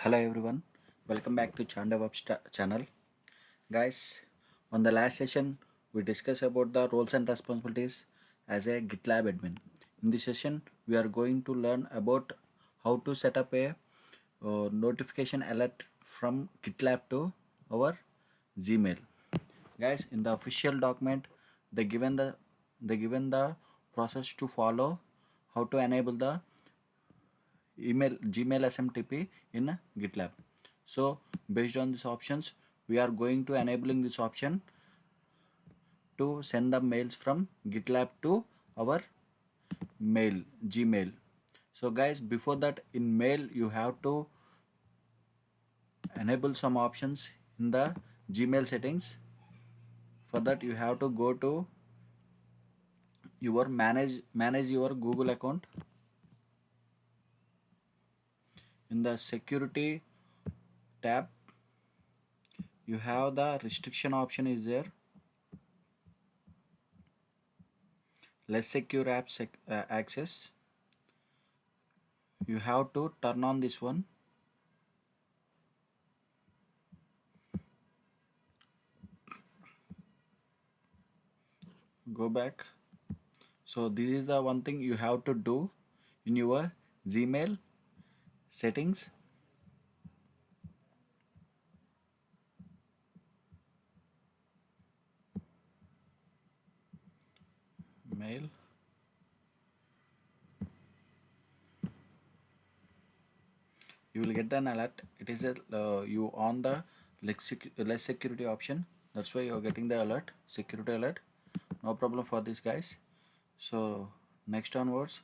Hello everyone, welcome back to channel. Guys, on the last session we discussed about the roles and responsibilities as a GitLab admin. In this session we are going to learn about how to set up a notification alert from GitLab to our Gmail. Guys, in the official document they given the process to follow how to enable the email Gmail SMTP in GitLab. So based on these options, we are going to enabling this option to send the mails from GitLab to our mail Gmail. So guys, before that in mail you have to enable some options in the Gmail settings. For that you have to go to your manage your Google account. In the security tab you have the restriction option is there. Less secure access, you have to turn on this one. Go back. So this is the one thing you have to do in your Gmail settings. Mail, you will get an alert. It is a you on the less security option, that's why you are getting the alert, security alert. No problem for this guys. So next onwards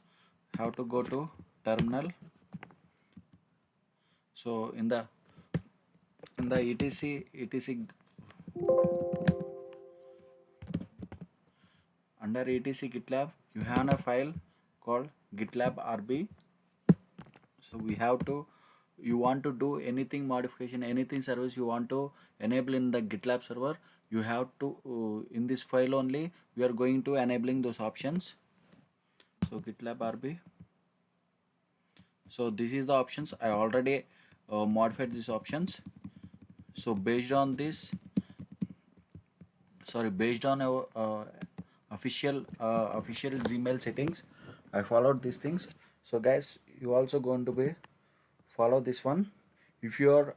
have to go to terminal. So in the etc under etc GitLab you have a file called GitLab RB. So we have to, you want to do anything modification, anything service you want to enable in the GitLab server, you have to in this file only we are going to enabling those options. So GitLab RB. So this is the options I already modified these options. So based on our official Gmail settings, I followed these things. So guys, you also going to be follow this one. If you are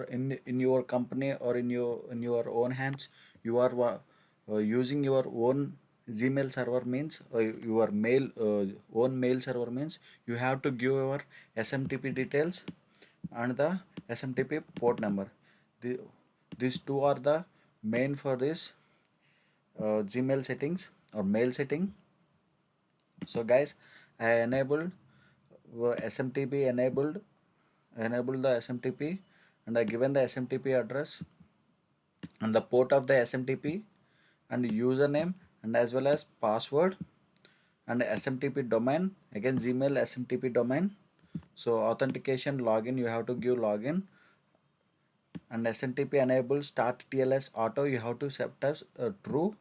in your company or in your own hands, you are using your own Gmail server means your own mail server means you have to give your SMTP details and the SMTP port number. the, these two are the main for this Gmail settings or mail setting. So guys, I enabled SMTP enabled the SMTP, and I given the SMTP address and the port of the SMTP and username and as well as password and SMTP domain, again Gmail SMTP domain. So authentication login, you have to give login, and SMTP enable start TLS auto, you have to set as true,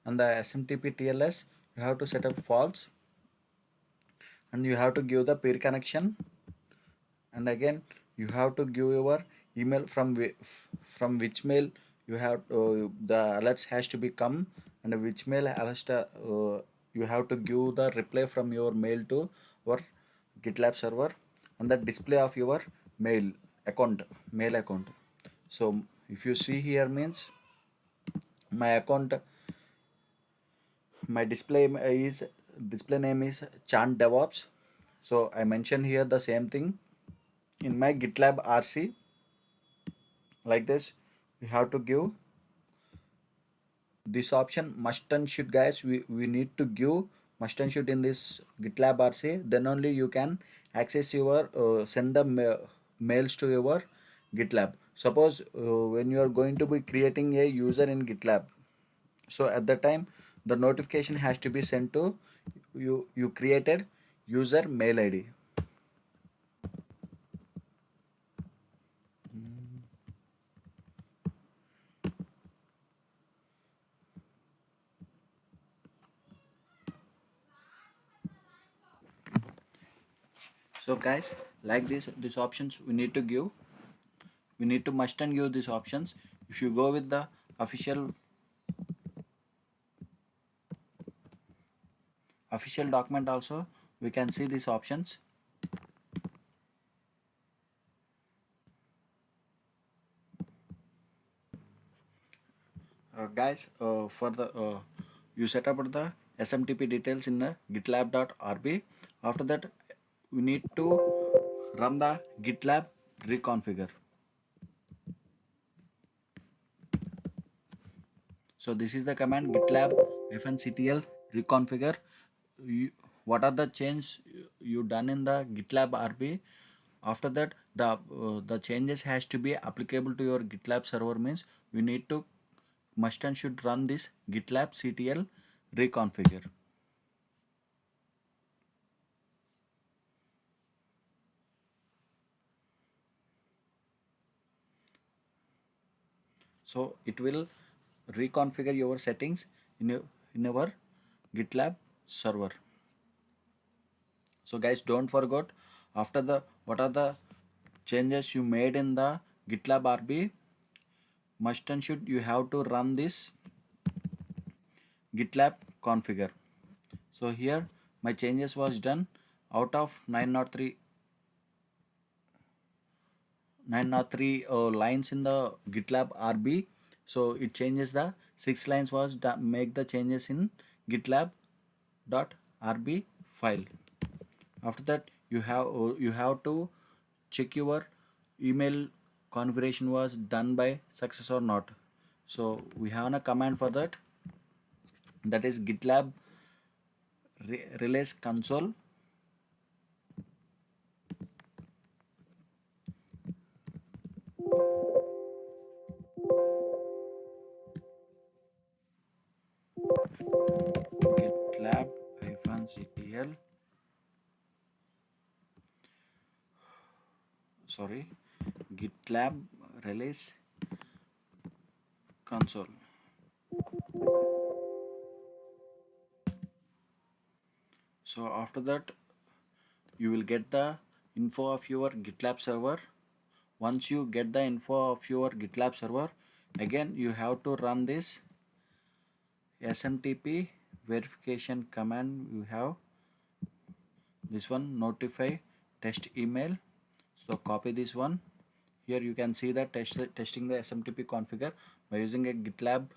and the SMTP TLS you have to set up false, and you have to give the peer connection, and again you have to give your email from which mail you have the alerts has to be come, and which mail alerts you have to give the reply from your mail to our GitLab server, and the display of your mail account. So if you see here means my account, my display name is Chant DevOps. So I mentioned here the same thing in my GitLab RC. Like this we have to give this option must and should guys, we need to give must and should in this GitLab RC, then only you can access your send the mails to your GitLab. Suppose when you are going to be creating a user in GitLab, so at the time the notification has to be sent to you created user mail ID. So guys, like these options we need to must and give these options. If you go with the official document also, we can see these options. Guys, for the you set up the SMTP details in the gitlab.rb. After that, we need to run the gitlab reconfigure. So this is the command gitlab fnctl reconfigure. You, what are the changes you done in the gitlab rb? After that, the changes has to be applicable to your gitlab server, means we need to must and should run this gitlab ctl reconfigure. So it will reconfigure your settings in our gitlab server. So guys, don't forget, after the what are the changes you made in the gitlab rb, must and should you have to run this gitlab configure. So here my changes was done out of 903 lines in the gitlab rb. So it changes the 6 lines was make the changes in gitlab dot rb file. After that, you have to check your email configuration was done by success or not. So we have a command for that, that is gitlab release console. Gitlab ctl, sorry, gitlab release console. So after that, you will get the info of your gitlab server. Once you get the info of your gitlab server, again you have to run this smtp verification command. You have this one, notify test email. So copy this one. Here you can see the testing the smtp configure by using a gitlab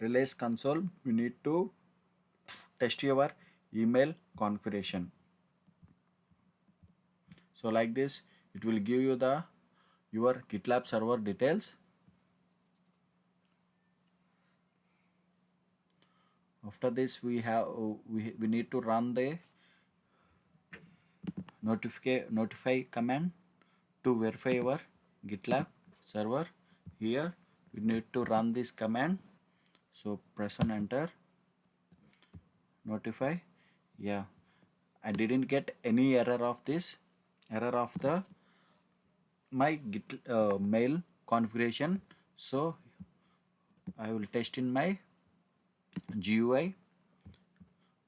release console. You need to test your email configuration. So like this, it will give you the your gitlab server details. After this, we need to run the notify command to verify your gitlab server. Here we need to run this command. So press on enter. Notify. Yeah, I didn't get any error of this, error of the my git mail configuration. So I will test in my GUI.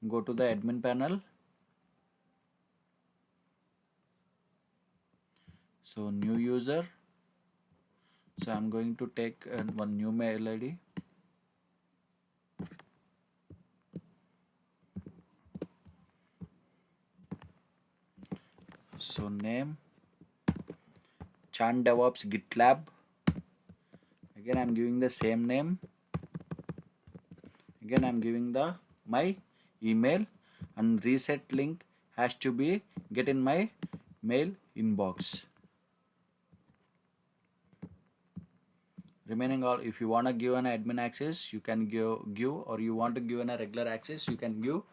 Go to the admin panel. So new user. So I'm going to take one new mail ID. So name Chan DevOps GitLab. Again I'm giving the same name. Again I'm giving the my email, and reset link has to be get in my mail inbox. Remaining all, if you want to give an admin access, you can give, or you want to give an a regular access, you can give.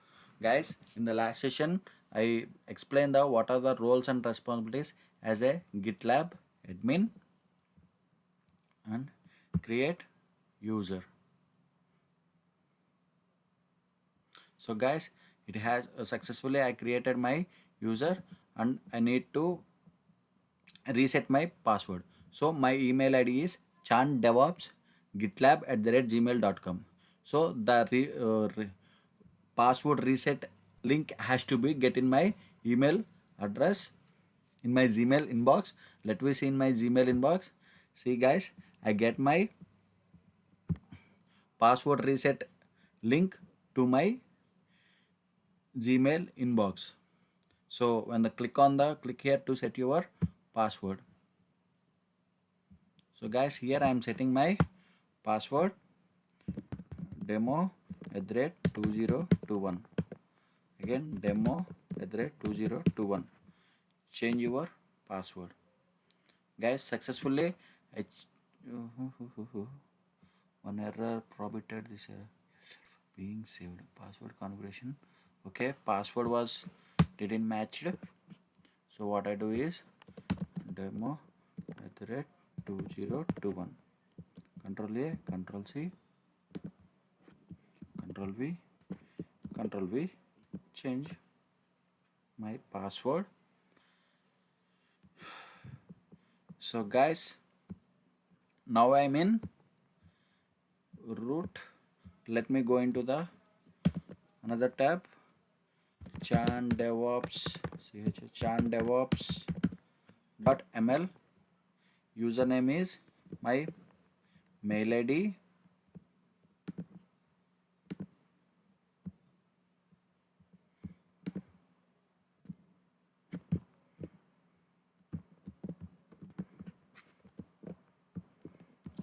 Guys, in the last session I explained the what are the roles and responsibilities as a GitLab admin and create user. So guys, it has successfully I created my user, and I need to reset my password. So my email ID is chandevopsgitlab@gmail.com. So the password reset link has to be get in my email address. in my Gmail inbox. Let me see in my Gmail inbox. See guys, I get my password reset link to my Gmail inbox. So when the click here to set your password. So guys, here I am setting my password demo@2021. Again demo@2021. Change your password. Guys, successfully I one error prohibited this being saved. Password configuration. Okay, password was didn't matched. So what I do is demo@2021. Control A, Control C, Control V, Control V. Change my password. So guys, now I'm in root. Let me go into the another tab. Chan DevOps. Chan DevOps.ml. Username is my mail ID.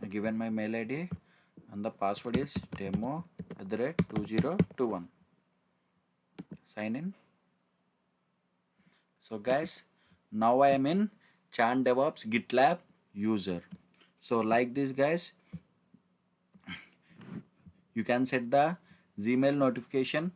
I given my mail ID and the password is demo@2021. Sign in. So guys, now I am in Chan DevOps GitLab user. So like this guys, you can set the Gmail notification.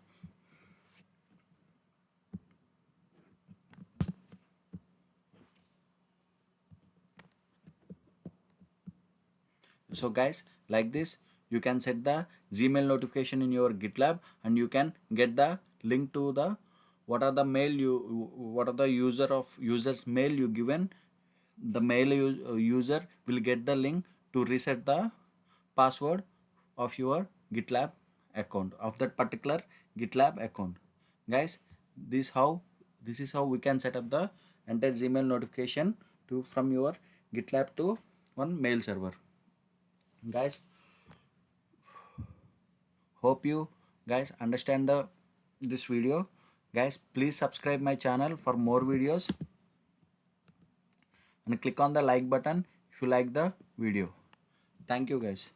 So guys, like this, you can set the Gmail notification in your GitLab, and you can get the link to the what are the users mail you given. The user will get the link to reset the password of your GitLab account, of that particular GitLab account. Guys, this is how we can set up the entire Gmail notification to from your GitLab to one mail server. Guys, hope you guys understand this video. Guys, please subscribe my channel for more videos and click on the like button if you like the video. Thank you guys.